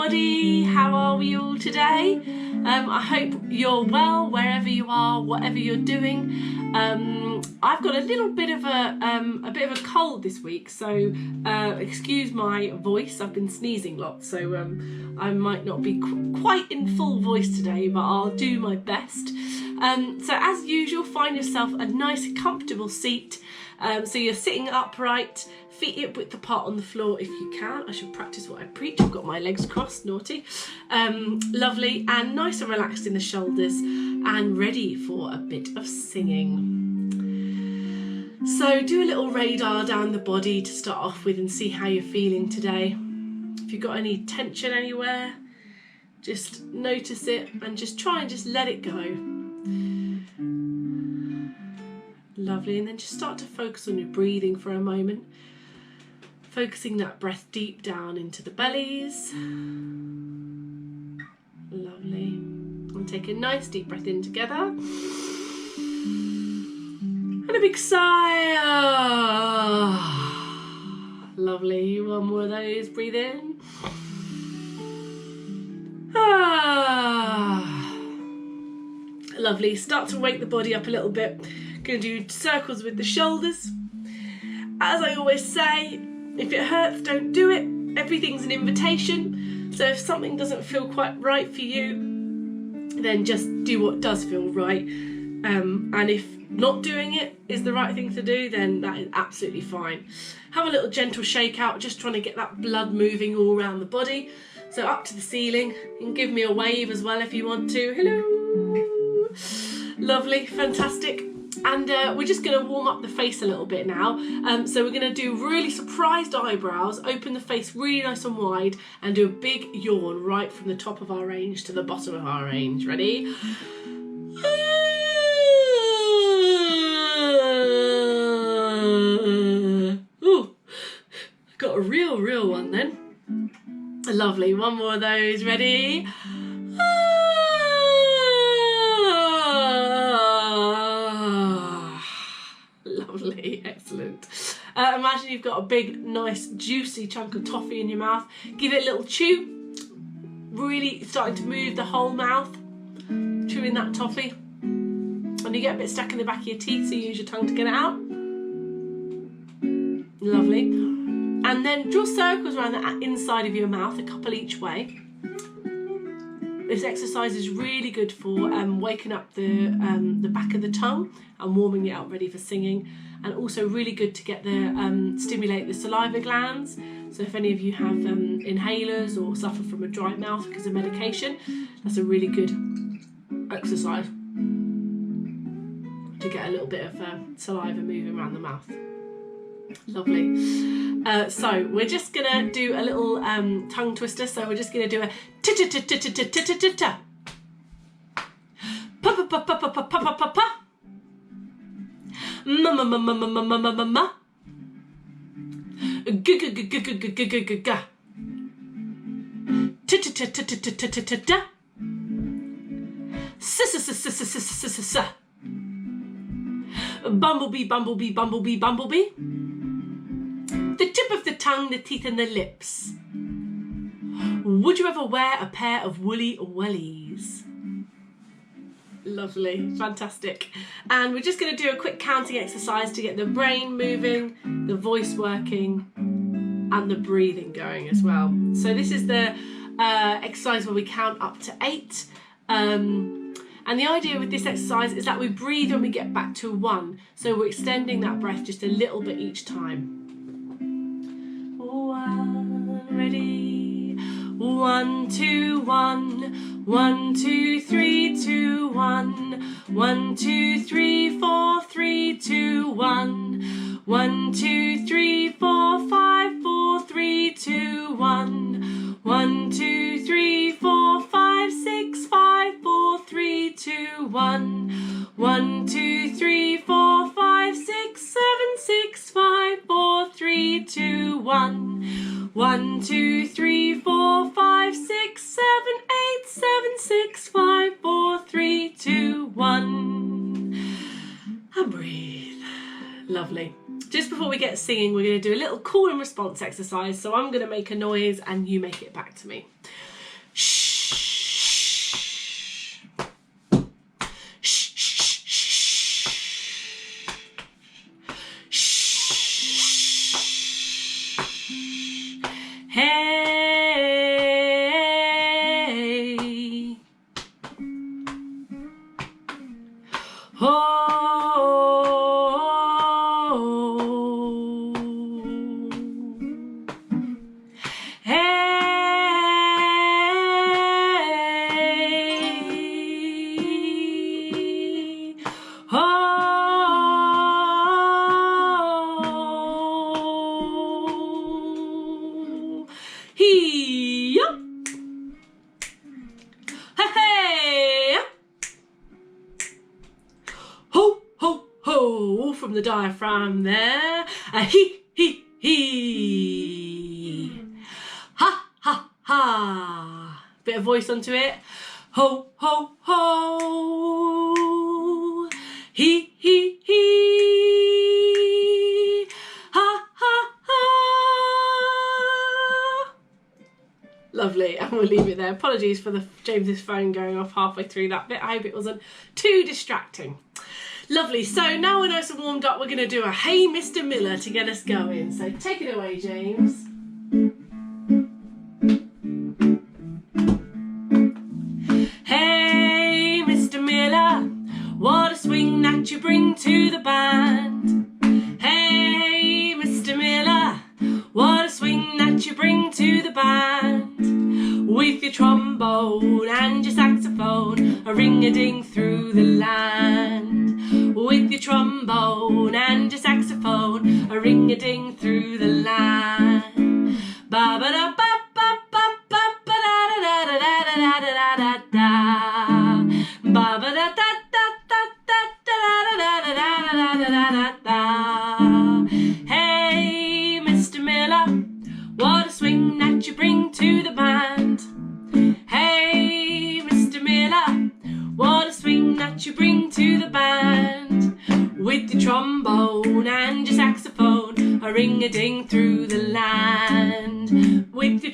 everybody, how are we all today? I hope you're well wherever you are, whatever you're doing. I've got a little bit of a cold this week, so excuse my voice. I've been sneezing lots, so I might not be quite in full voice today, but I'll do my best. So as usual, find yourself a nice comfortable seat. So you're sitting upright, feet hip width apart on the floor if you can. I should practice what I preach. I've got my legs crossed, naughty. Lovely, and nice and relaxed in the shoulders and ready for a bit of singing. So do a little radar down the body to start off with and see how you're feeling today. If you've got any tension anywhere, just notice it and just try and just let it go. Lovely, and then just start to focus on your breathing for a moment. Focusing that breath deep down into the bellies. Lovely. And take a nice deep breath in together. And a big sigh. Lovely. One more of those. Breathe in. Lovely. Start to wake the body up a little bit. Going to do circles with the shoulders. As I always say, if it hurts, don't do it. Everything's an invitation. So if something doesn't feel quite right for you, then just do what does feel right. And if not doing it is the right thing to do, then that is absolutely fine. Have a little gentle shake out, just trying to get that blood moving all around the body. So up to the ceiling. You can give me a wave as well if you want to. Hello. Lovely, fantastic. And we're just going to warm up the face a little bit now. So we're going to do really surprised eyebrows, open the face really nice and wide, and do a big yawn right from the top of our range to the bottom of our range. Ready? Ooh, got a real one then. Lovely, one more of those. Ready? Lovely, excellent. Imagine you've got a big, nice, juicy chunk of toffee in your mouth. Give it a little chew. Really starting to move the whole mouth, chewing that toffee. And you get a bit stuck in the back of your teeth, so you use your tongue to get it out. Lovely. And then draw circles around the inside of your mouth, a couple each way. This exercise is really good for waking up the back of the tongue and warming it up ready for singing, and also really good to get the stimulate the saliva glands. So if any of you have inhalers or suffer from a dry mouth because of medication, that's a really good exercise to get a little bit of saliva moving around the mouth. Lovely. So we're just gonna do a little tongue twister. So we're just gonna do a ta-ta-ta-ta-ta-ta-ta-ta-ta. Pa-pa-pa-pa-pa-pa-pa-pa-pa. Ma-ma-ma-ma-ma-ma-ma-ma-ma. Ga-ga-ga-ga-ga-ga-ga-ga-ga. Ta-ta-ta-ta-ta-ta-ta-ta-ta. Sa-sa-sa-sa-sa-sa-sa-sa. Bumblebee, bumblebee, bumblebee, bumblebee. The tip of the tongue, the teeth and the lips. Would you ever wear a pair of woolly wellies? Lovely, fantastic. And we're just going to do a quick counting exercise to get the brain moving, the voice working, and the breathing going as well. So this is the exercise where we count up to 8. And the idea with this exercise is that we breathe when we get back to 1. So we're extending that breath just a little bit each time. 1, ready? 1, 2, 1. 1, 2, 3, 2, 1. 1, 2, 3, 4, 3, 2, 1. 1, 2, 3, 4, 5, 4, 3, 2, 1. 1, 2, 3, 4, 5, 6, 5, 4, 3, 2, 1. 1, 2, 3, 4, 5, 6, 7, 6, 5, 4, 3, 2, 1. 1, 2, 3, 4, 5, 6, 7, 8, 7, 6, 5, 4, 3, 2, 1. And breathe. Lovely. Just before we get singing, we're going to do a little call and response exercise. So I'm going to make a noise and you make it back to me. From the diaphragm there. A he, ha, ha, ha. Bit of voice onto it. Ho, ho, ho. He, ha, ha, ha. Lovely, and we'll leave it there. Apologies for James's phone going off halfway through that bit. I hope it wasn't too distracting. Lovely, so now we're nice and warmed up, we're going to do a Hey Mr. Miller to get us going. So take it away, James. Hey Mr. Miller, what a swing that you bring to the band. Hey Mr. Miller, what a swing that you bring to the band. With your trombone and your saxophone, a ring-a-ding through the land. With your trombone and your saxophone, a ring-a-ding through the land. Ba ba da ba ba ba ba ba da da da da da da da da. Ba ba da da da da da da da da da da da da. Hey Mr. Miller, what a swing that you bring to the band. Hey Mr. Miller, what a swing that you bring to the band. With your trombone and your saxophone, a ring-a-ding through the land. With your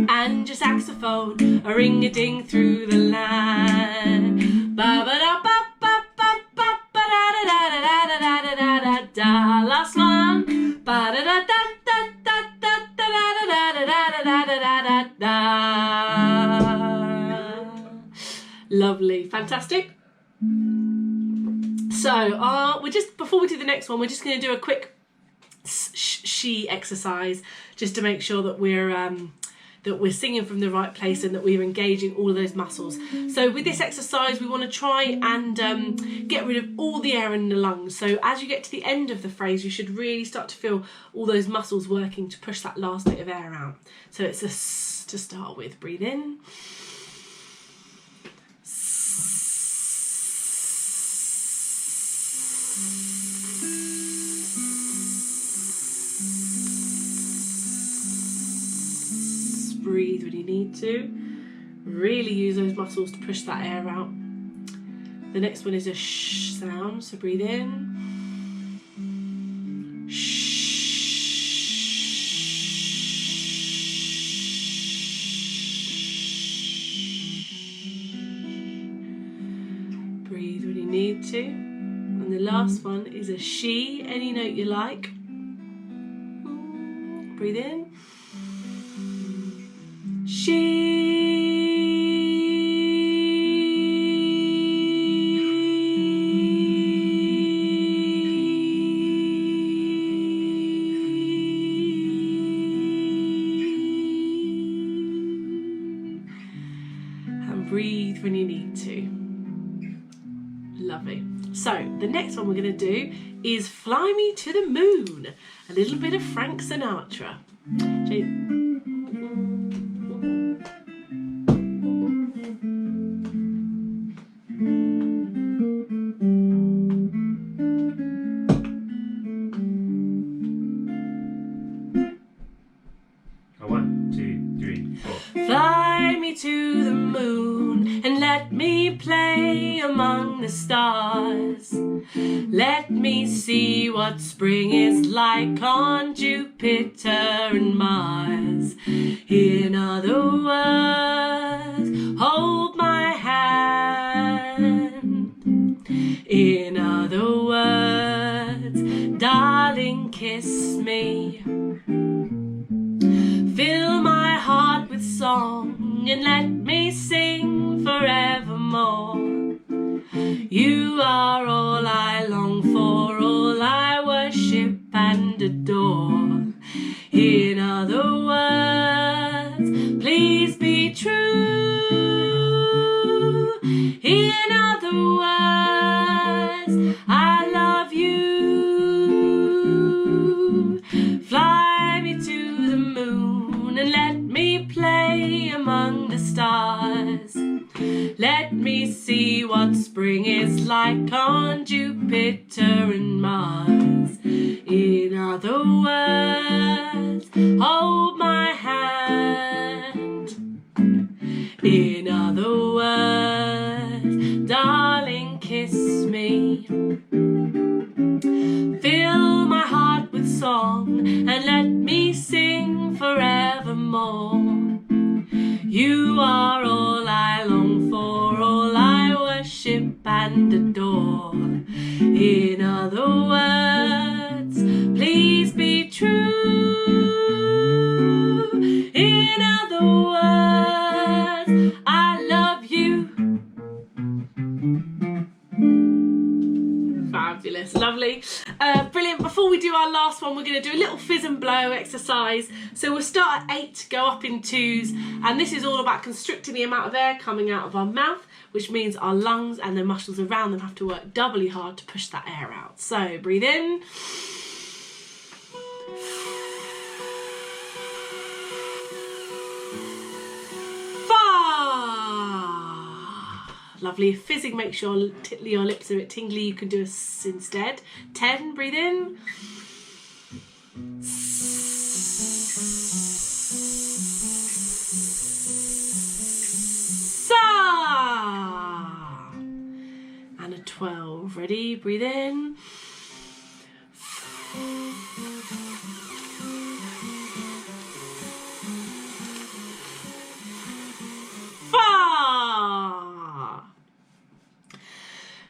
and your saxophone, a ring-a-ding through the land. Ba ba da ba ba ba ba ba da da da da da da da da da. Last one. Ba da da da da da da da da da da da da da da. Lovely, fantastic. So we're just, before we do the next one, we're just going to do a quick she exercise just to make sure that we're singing from the right place and that we're engaging all of those muscles. So with this exercise, we want to try and get rid of all the air in the lungs. So as you get to the end of the phrase, you should really start to feel all those muscles working to push that last bit of air out. So it's a S to start with. Breathe in. Breathe when you need to. Really use those muscles to push that air out. The next one is a sh sound, so breathe in. Breathe when you need to. And the last one is a she, any note you like. Breathe in. She. And breathe when you need to. Lovely. So the next one we're going to do is Fly Me to the Moon. A little bit of Frank Sinatra. Fly me to the moon and let me play among the stars. Let me see what spring is like on Jupiter and Mars. In other words, hold my hand. In other words, darling, kiss me. Fill my heart with song and let me sing forevermore. You are all I long for, all I worship and adore. In other words, please be true. In other words, I love you. Fly me to the moon and let me play among the stars. Let me see what spring is like on Jupiter and Mars. In other words, hold my hand. In other words, darling, kiss me. Fill my heart with song and let me sing forevermore. You are all I long for, all I worship and adore. In other words, please be true. In other words, I love you. Fabulous, lovely, brilliant. Before we do our last one, we're going to do a little fizz and blow exercise. So we'll start at 8, go up in 2s, and this is all about constricting the amount of air coming out of our mouth, which means our lungs and the muscles around them have to work doubly hard to push that air out. So breathe in. Lovely. Fizzing, make sure your lips are a bit tingly. You can do a s instead. 10, breathe in. Sa. And a 12. Ready? Breathe in.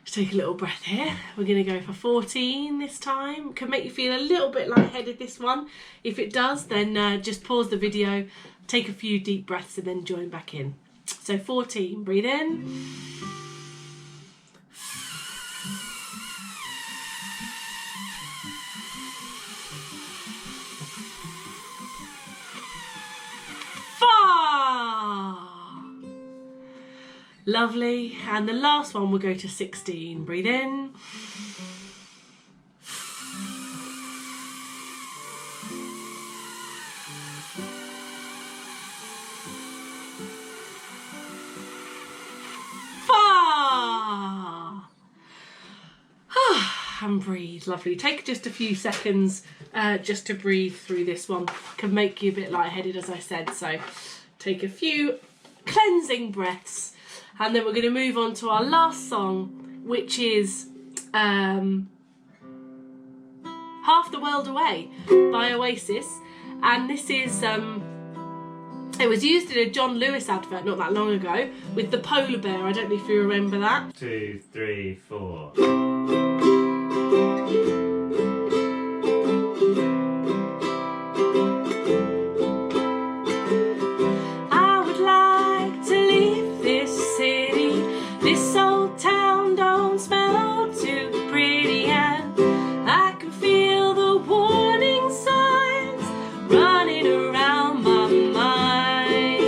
Take a little breath here. We're going to go for 14 this time. Can make you feel a little bit lightheaded, this one. If it does, then just pause the video, take a few deep breaths and then join back in. So 14, breathe in. 4. Lovely. And the last one, we'll go to 16. Breathe in. 4. And breathe. Lovely. Take just a few seconds just to breathe through this one. Can make you a bit lightheaded, as I said. So take a few cleansing breaths. And then we're going to move on to our last song, which is Half the World Away by Oasis. And this is, it was used in a John Lewis advert not that long ago with the polar bear. I don't know if you remember that. 2, 3, 4. This old town don't smell too pretty, and I can feel the warning signs running around my mind.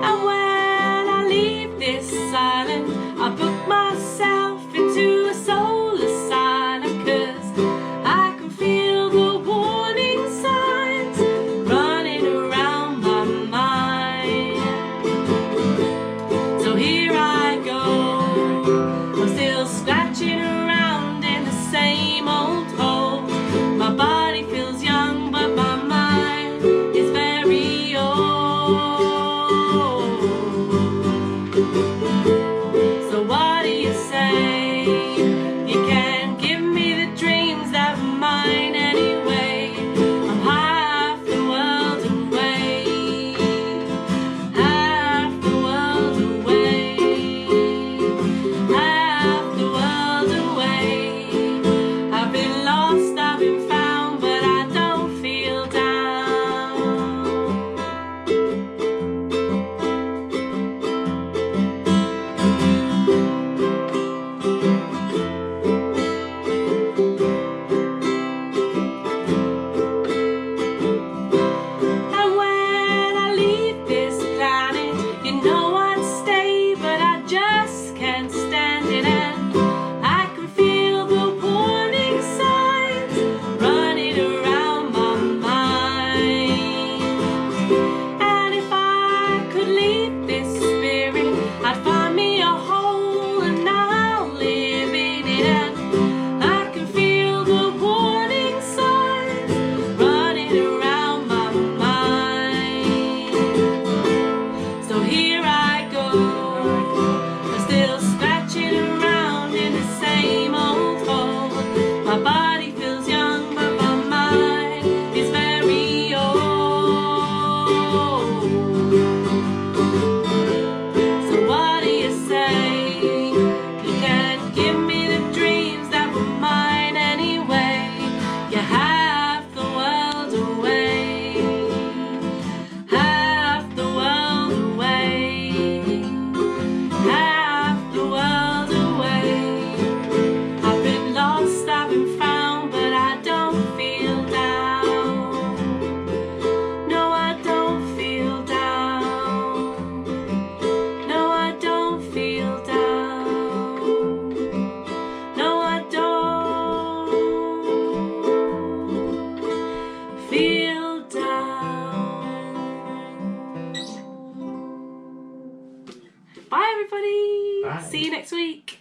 And when I leave this island, I book myself into a soul asylum. ending, and I can feel the warning signs running around my mind. And if I could leave this spirit, I'd find me a hole and I'll live in it. And I can feel the warning signs running around my mind. So here I go, I'm still scratching around in the same old hole. My body feels young, but my mind is very old. So what do you say? You can't give me the dreams that were mine anyway. You have the world away, half the world away, half the world away. I've been lost, I've been found, but I don't feel down. No, I don't feel down. No, I don't feel down. No, I don't feel down. Bye, everybody. Bye. See you next week.